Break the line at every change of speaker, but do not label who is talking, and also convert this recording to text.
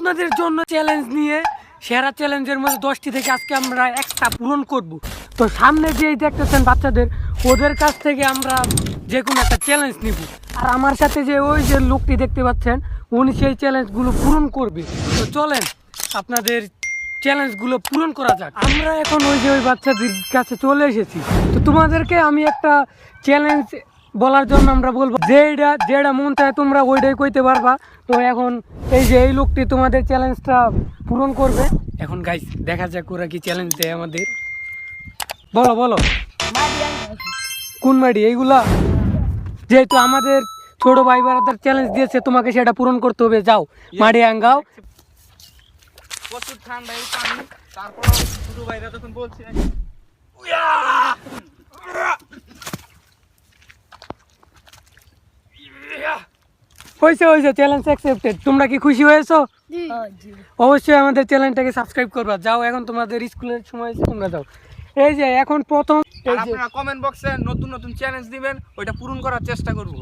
আপনাদের জন্য চ্যালেঞ্জ নিয়ে সেরা চ্যালেঞ্জের মধ্যে 10টি থেকে আজকে আমরা একটা পূরণ করব। তো সামনে যে দেখতেছেন বাচ্চাদের, ওদের কাছ থেকে আমরা যে কোনো একটা চ্যালেঞ্জ নিব। আর আমার সাথে যে ওই যে লোকটি দেখতে পাচ্ছেন, উনি সেই চ্যালেঞ্জগুলো পূরণ করবে। তো চলেন আপনাদের চ্যালেঞ্জগুলো পূরণ করা যাক। আমরা এখন ওই যে ওই বাচ্চাদের কাছে চলে এসেছি। তো তোমাদেরকে আমি একটা চ্যালেঞ্জ বলার জন্য আমরা বলবো, যেটা মন চায় তোমরা ওইটাই কইতে পারবা। তো এখন এই যে এই লোকটি তোমাদের চ্যালেঞ্জটা পূরণ করবে। এখন গাইস দেখা যাক ওরা কি চ্যালেঞ্জ দেয় আমাদের। বলো বলো, কোন মাটি এইগুলা? যেহেতু আমাদের ছোট ভাই বারাদার চ্যালেঞ্জ দিয়েছে, তোমাকে সেটা পূরণ করতে হবে। যাও মাটি আঙ্গাও।
প্রচুর ঠান্ডা এই পানি, তারপর ছোট ভাইরা যখন বলছে
হয়েছে চ্যালেঞ্জ অ্যাকসেপ্টেড। তোমরা কি খুশি হয়েছো? অবশ্যই আমাদের চ্যানেলটাকে সাবস্ক্রাইব করবা। যাও, এখন তোমাদের স্কুলের সময় তোমরা যাও। এই যে এখন প্রথম
আর আপনারা কমেন্ট বক্সে নতুন নতুন চ্যালেঞ্জ দিবেন, ওইটা পূরণ করার চেষ্টা করব।